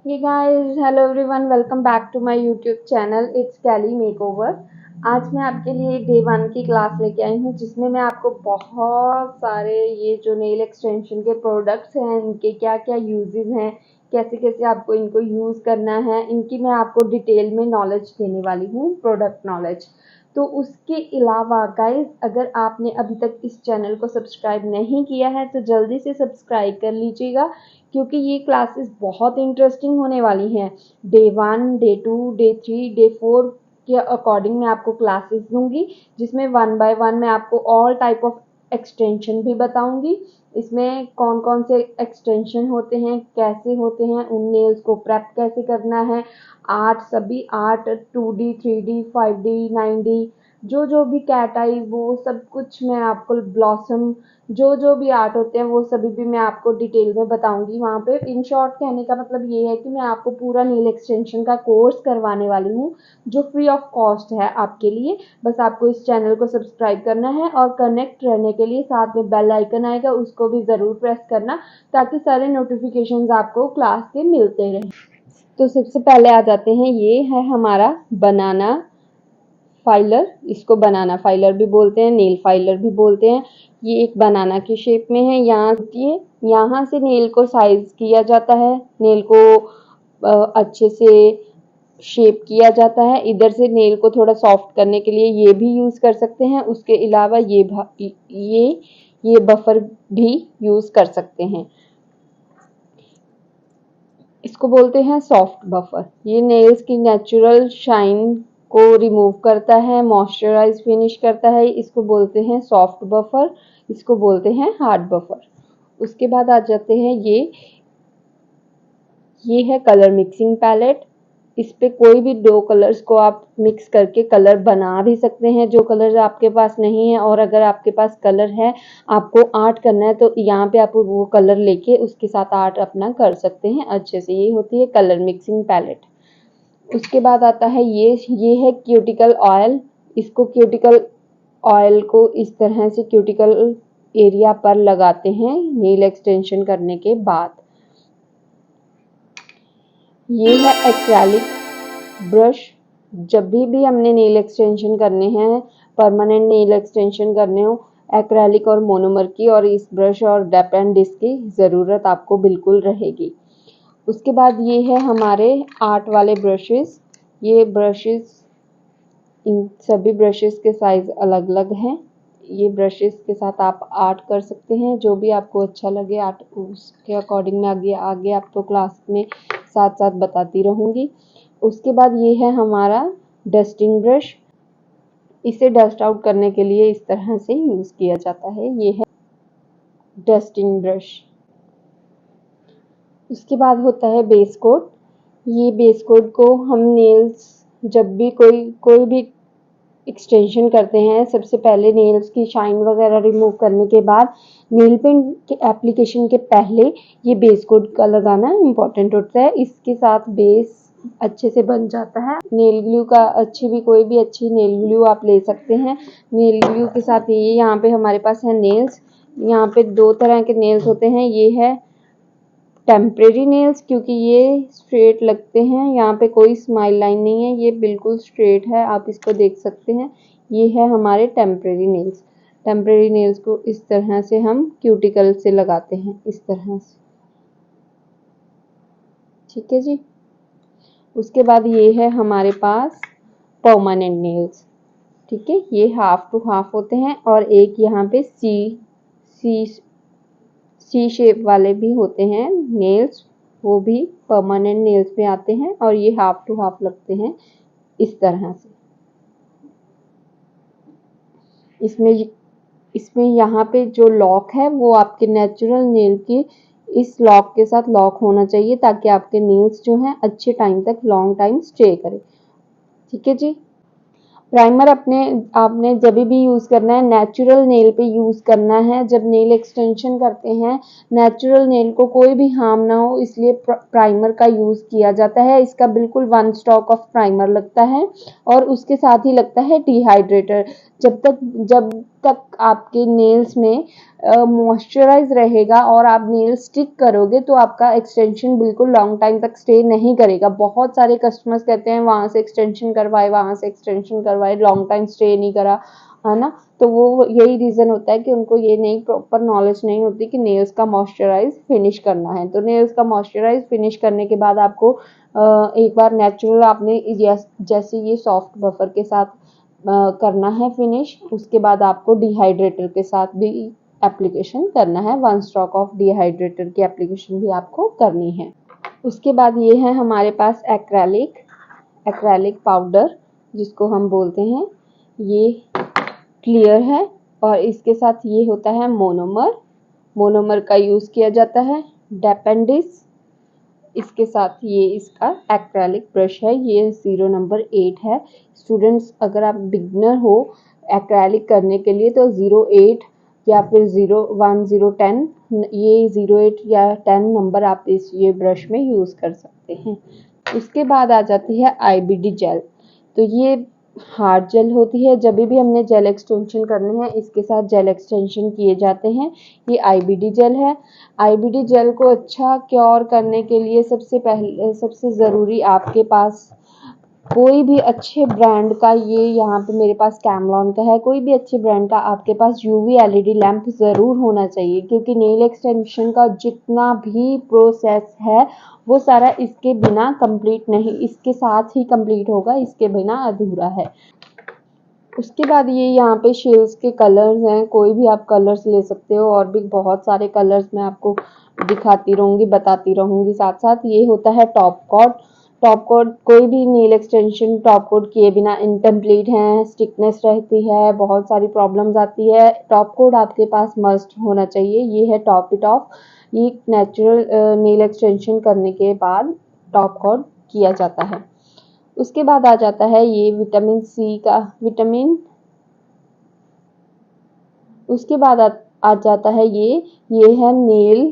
Hey guys, hello everyone, welcome back to my YouTube channel. It's Kelly Makeover. आज मैं आपके लिए day 1 की क्लास लेके आई हूँ जिसमें मैं आपको बहुत सारे ये जो नेल एक्सटेंशन के प्रोडक्ट्स हैं इनके क्या क्या यूजेस हैं, कैसे कैसे आपको इनको यूज़ करना है, इनकी मैं आपको डिटेल में नॉलेज देने वाली हूँ, प्रोडक्ट नॉलेज। तो उसके अलावा गाइस, अगर आपने अभी तक इस चैनल को सब्सक्राइब नहीं किया है तो जल्दी से सब्सक्राइब कर लीजिएगा, क्योंकि ये क्लासेस बहुत इंटरेस्टिंग होने वाली हैं। डे 1, डे 2, डे 3, डे 4 के अकॉर्डिंग मैं आपको क्लासेस दूंगी, जिसमें 1 बाय 1 मैं आपको ऑल टाइप ऑफ एक्सटेंशन भी बताऊंगी। इसमें कौन कौन से एक्सटेंशन होते हैं, कैसे होते हैं, उन नेल्स को प्रेप कैसे करना है, आर्ट सभी art 2D 3D 5D 9D जो भी कैट आई वो सब कुछ मैं आपको, ब्लॉसम जो भी आर्ट होते हैं वो सभी भी मैं आपको डिटेल में बताऊंगी वहाँ पे। इन शॉर्ट कहने का मतलब ये है कि मैं आपको पूरा नील एक्सटेंशन का कोर्स करवाने वाली हूँ जो फ्री ऑफ कॉस्ट है आपके लिए। बस आपको इस चैनल को सब्सक्राइब करना है और कनेक्ट रहने के लिए साथ में बेल आइकन आएगा, उसको भी ज़रूर प्रेस करना ताकि सारे नोटिफिकेशंस आपको क्लास के मिलते रहें। तो सबसे पहले आ जाते हैं, ये है हमारा बनाना फाइलर। इसको बनाना फाइलर भी बोलते हैं, नेल फाइलर भी बोलते हैं। ये एक बनाना की शेप में है। यहाँ से नेल को साइज किया जाता है, नेल को अच्छे से शेप किया जाता है। इधर से नेल को थोड़ा सॉफ्ट करने के लिए ये भी यूज कर सकते हैं। उसके अलावा ये बफर भी यूज कर सकते हैं। इसको बोलते हैं सॉफ्ट बफर। ये नेल्स की नेचुरल शाइन को रिमूव करता है, मॉइस्चराइज फिनिश करता है। इसको बोलते हैं सॉफ्ट बफर, इसको बोलते हैं हार्ड बफर। उसके बाद आ जाते हैं ये है कलर मिक्सिंग पैलेट। इस पे कोई भी 2 कलर्स को आप मिक्स करके कलर बना भी सकते हैं, जो कलर आपके पास नहीं है। और अगर आपके पास कलर है, आपको आर्ट करना है, तो यहाँ पे आप वो कलर लेके उसके साथ आर्ट अपना कर सकते हैं अच्छे से। ये होती है कलर मिक्सिंग पैलेट। उसके बाद आता है ये है क्यूटिकल ऑयल। इसको क्यूटिकल ऑयल को इस तरह से क्यूटिकल एरिया पर लगाते हैं नेल एक्सटेंशन करने के बाद। ये है एक्रेलिक ब्रश। जब भी हमने नेल एक्सटेंशन करने हैं, परमानेंट नेल एक्सटेंशन करने हो, एक्रेलिक और मोनोमर की और इस ब्रश और डैप एंड डिस्क की ज़रूरत आपको बिल्कुल रहेगी। उसके बाद ये है हमारे आर्ट वाले ब्रशेस। ये ब्रशेस, इन सभी ब्रशेस के साइज अलग अलग हैं। ये ब्रशेस के साथ आप आर्ट कर सकते हैं, जो भी आपको अच्छा लगे आर्ट, उसके अकॉर्डिंग मैं आगे आपको क्लास में साथ साथ बताती रहूँगी। उसके बाद ये है हमारा डस्टिंग ब्रश। इसे डस्ट आउट करने के लिए इस तरह से यूज किया जाता है। ये है डस्टिंग ब्रश। उसके बाद होता है बेस कोट। ये बेस कोट को हम नेल्स जब भी कोई भी एक्सटेंशन करते हैं, सबसे पहले नेल्स की शाइन वगैरह रिमूव करने के बाद, नेल पेंट के एप्लीकेशन के पहले ये बेस कोट का लगाना इम्पॉर्टेंट होता है। इसके साथ बेस अच्छे से बन जाता है। नेल ग्लू का कोई भी अच्छी नेल ग्लू आप ले सकते हैं। नेल ग्लू के साथ ये यहाँ पे हमारे पास है नेल्स। यहाँ पे 2 तरह के नेल्स होते हैं। ये है टेम्परेरी नेल्स, क्योंकि ये स्ट्रेट लगते हैं, यहाँ पे कोई स्माइल लाइन नहीं है, ये बिल्कुल स्ट्रेट है, आप इसको देख सकते हैं। ये है हमारे टेम्परेरी नेल्स। टेम्परेरी नेल्स को इस तरह से हम क्यूटिकल से लगाते हैं, इस तरह से। ठीक है जी। उसके बाद ये है हमारे पास परमानेंट नेल्स। ठीक है, ये हाफ टू हाफ होते हैं और एक यहाँ पे सी शेप वाले भी होते हैं नेल्स, वो भी परमानेंट नेल्स में आते हैं और ये हाफ टू हाफ लगते हैं इस तरह से। इसमें यहाँ पे जो लॉक है वो आपके नेचुरल नेल के इस लॉक के साथ लॉक होना चाहिए, ताकि आपके नेल्स जो हैं अच्छे टाइम तक, लॉन्ग टाइम स्टे करें। ठीक है जी। प्राइमर आपने जब भी यूज़ करना है, नेचुरल नेल पे यूज़ करना है। जब नेल एक्सटेंशन करते हैं, नेचुरल नेल को कोई भी हार्म ना हो, इसलिए प्राइमर का यूज़ किया जाता है। इसका बिल्कुल 1 स्टॉक ऑफ प्राइमर लगता है और उसके साथ ही लगता है डिहाइड्रेटर। जब तक आपके नेल्स में मॉइस्चराइज रहेगा और आप नेल स्टिक करोगे तो आपका एक्सटेंशन बिल्कुल लॉन्ग टाइम तक स्टे नहीं करेगा। बहुत सारे कस्टमर्स कहते हैं वहाँ से एक्सटेंशन करवाए, वहाँ से एक्सटेंशन करवाए, लॉन्ग टाइम स्टे नहीं करा, है ना। तो वो यही रीज़न होता है कि उनको ये नहीं प्रॉपर नॉलेज नहीं होती कि नेल्स का मॉइस्चराइज फिनिश करना है। तो नेल्स का मॉइस्चराइज फिनिश करने के बाद आपको एक बार नेचुरल आपने जैसे ये सॉफ्ट बफर के साथ करना है फिनिश, उसके बाद आपको डिहाइड्रेटर के साथ भी एप्लीकेशन करना है। 1 स्ट्रोक ऑफ डिहाइड्रेटर की एप्लीकेशन भी आपको करनी है। उसके बाद ये है हमारे पास एक्रेलिक पाउडर जिसको हम बोलते हैं, ये क्लियर है और इसके साथ ये होता है मोनोमर का यूज़ किया जाता है। डेपेंडिस, इसके साथ ये इसका एक्रेलिक ब्रश है, ये 0 नंबर 8 है। स्टूडेंट्स अगर आप बिगनर हो एक्रेलिक करने के लिए तो 08 या फिर 01 010 ये 08 या 10 नंबर आप इस ये ब्रश में यूज़ कर सकते हैं। उसके बाद आ जाती है आईबीडी जेल। तो ये हार्ड जेल होती है, जब भी हमने जेल एक्सटेंशन करने हैं इसके साथ जेल एक्सटेंशन किए जाते हैं। ये आईबीडी जेल है। आईबीडी जेल को अच्छा क्योर करने के लिए सबसे ज़रूरी आपके पास कोई भी अच्छे ब्रांड का, ये यहाँ पे मेरे पास कैमलॉन का है, कोई भी अच्छे ब्रांड का आपके पास यूवी एलईडी लैंप ज़रूर होना चाहिए, क्योंकि नेल एक्सटेंशन का जितना भी प्रोसेस है वो सारा इसके बिना कंप्लीट नहीं, इसके साथ ही कंप्लीट होगा, इसके बिना अधूरा है। उसके बाद ये यहाँ पे शेल्स के कलर्स हैं, कोई भी आप कलर्स ले सकते हो, और भी बहुत सारे कलर्स मैं आपको दिखाती रहूँगी, बताती रहूँगी साथ साथ। ये होता है टॉप कोट कोई भी नेल एक्सटेंशन टॉप कोट किए बिना इनकम्प्लीट है, स्टिकनेस रहती है, बहुत सारी प्रॉब्लम्स आती है। टॉप कोट आपके पास मस्ट होना चाहिए। ये है टॉप इट ऑफ, ये नेचुरल नेल एक्सटेंशन करने के बाद टॉप कोट किया जाता है। उसके बाद आ जाता है ये विटामिन सी का उसके बाद आ जाता है ये है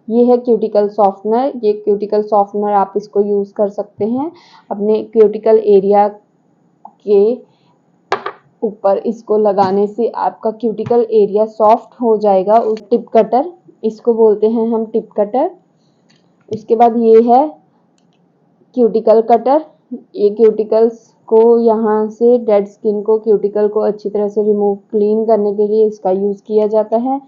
ये है क्यूटिकल सॉफ्टनर। ये क्यूटिकल सॉफ्टनर आप इसको यूज़ कर सकते हैं अपने क्यूटिकल एरिया के ऊपर। इसको लगाने से आपका क्यूटिकल एरिया सॉफ्ट हो जाएगा। उस टिप कटर, इसको बोलते हैं हम टिप कटर। उसके बाद ये है क्यूटिकल कटर। ये क्यूटिकल्स को, यहाँ से डेड स्किन को, क्यूटिकल को अच्छी तरह से रिमूव क्लीन करने के लिए इसका यूज़ किया जाता है।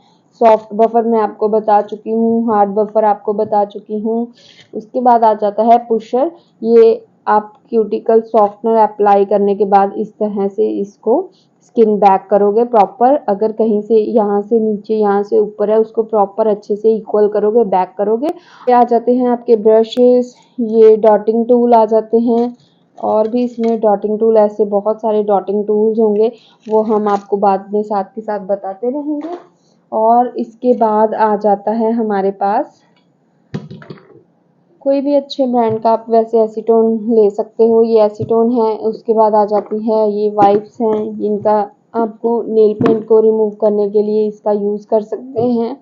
सॉफ्ट बफर मैं आपको बता चुकी हूँ, हार्ड बफर आपको बता चुकी हूँ। उसके बाद आ जाता है पुशर। ये आप क्यूटिकल सॉफ्टनर अप्लाई करने के बाद इस तरह से इसको स्किन बैक करोगे प्रॉपर। अगर कहीं से यहाँ से नीचे, यहाँ से ऊपर है, उसको प्रॉपर अच्छे से इक्वल करोगे, बैक करोगे। ये आ जाते हैं आपके ब्रशेस, ये डॉटिंग टूल आ जाते हैं, और भी इसमें डॉटिंग टूल, ऐसे बहुत सारे डॉटिंग टूल्स होंगे, वो हम आपको बाद में साथ के साथ बताते रहेंगे। और इसके बाद आ जाता है हमारे पास कोई भी अच्छे ब्रांड का आप वैसे एसीटोन ले सकते हो, ये एसीटोन है। उसके बाद आ जाती है ये वाइप्स हैं, इनका आपको नेल पेंट को रिमूव करने के लिए इसका यूज़ कर सकते हैं।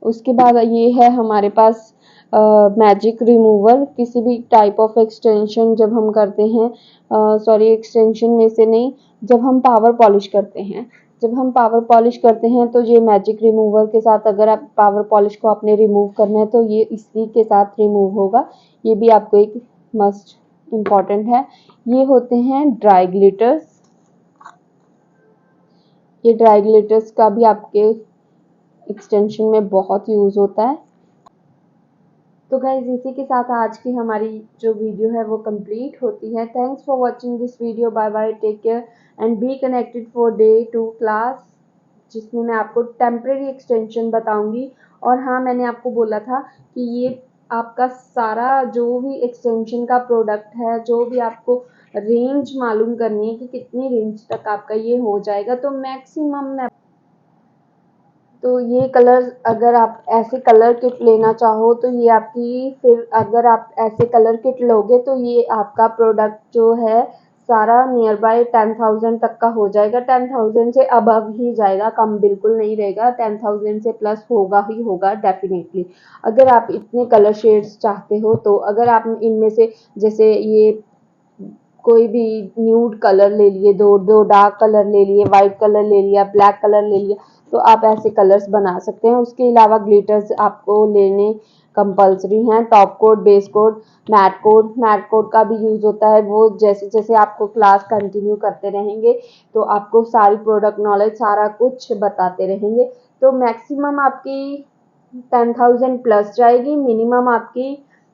उसके बाद ये है हमारे पास मैजिक रिमूवर। किसी भी टाइप ऑफ एक्सटेंशन जब हम करते हैं, एक्सटेंशन में से नहीं, जब हम पावर पॉलिश करते हैं तो ये मैजिक रिमूवर के साथ, अगर आप पावर पॉलिश को आपने रिमूव करना है तो ये इसी के साथ रिमूव होगा। ये भी आपको एक मस्ट इम्पॉर्टेंट है। ये होते हैं ड्राई ग्लिटर्स। ये ड्राई ग्लिटर्स का भी आपके एक्सटेंशन में बहुत यूज़ होता है। तो गाइज इसी के साथ आज की हमारी जो वीडियो है वो कंप्लीट होती है। Thanks for watching this video. Bye bye, take care and be connected for day 2 class, जिसमें मैं आपको टेम्परेरी एक्सटेंशन बताऊंगी। और हाँ, मैंने आपको बोला था कि ये आपका सारा जो भी एक्सटेंशन का प्रोडक्ट है, जो भी आपको रेंज मालूम करनी है कि कितनी रेंज तक आपका ये हो जाएगा, तो मैक्सिमम मैं तो ये कलर, अगर आप ऐसे कलर किट लेना चाहो तो ये आपकी, फिर अगर आप ऐसे कलर किट लोगे तो ये आपका प्रोडक्ट जो है सारा नियर बाय 10,000 तक का हो जाएगा। 10,000 से अबव ही जाएगा, कम बिल्कुल नहीं रहेगा। 10,000 से प्लस होगा ही होगा डेफिनेटली। अगर आप इतने कलर शेड्स चाहते हो तो अगर आप इनमें से, जैसे ये कोई भी न्यूड कलर ले लिए, दो डार्क कलर ले लिए, वाइट कलर ले लिया, ब्लैक कलर ले लिया, तो आप ऐसे कलर्स बना सकते हैं। उसके अलावा ग्लिटर्स आपको लेने कंपल्सरी हैं। Top coat, base coat, matte coat का भी यूज होता है। वो जैसे जैसे आपको क्लास कंटिन्यू करते रहेंगे तो आपको सारी प्रोडक्ट नॉलेज सारा कुछ बताते रहेंगे। तो मैक्सिमम आपकी 10,000 प्लस जाएगी, मिनिमम आपकी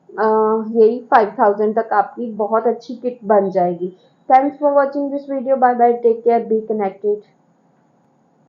यही 5,000 तक आपकी बहुत अच्छी किट बन जाएगी। Thanks for watching this video. Bye bye, take care, be connected.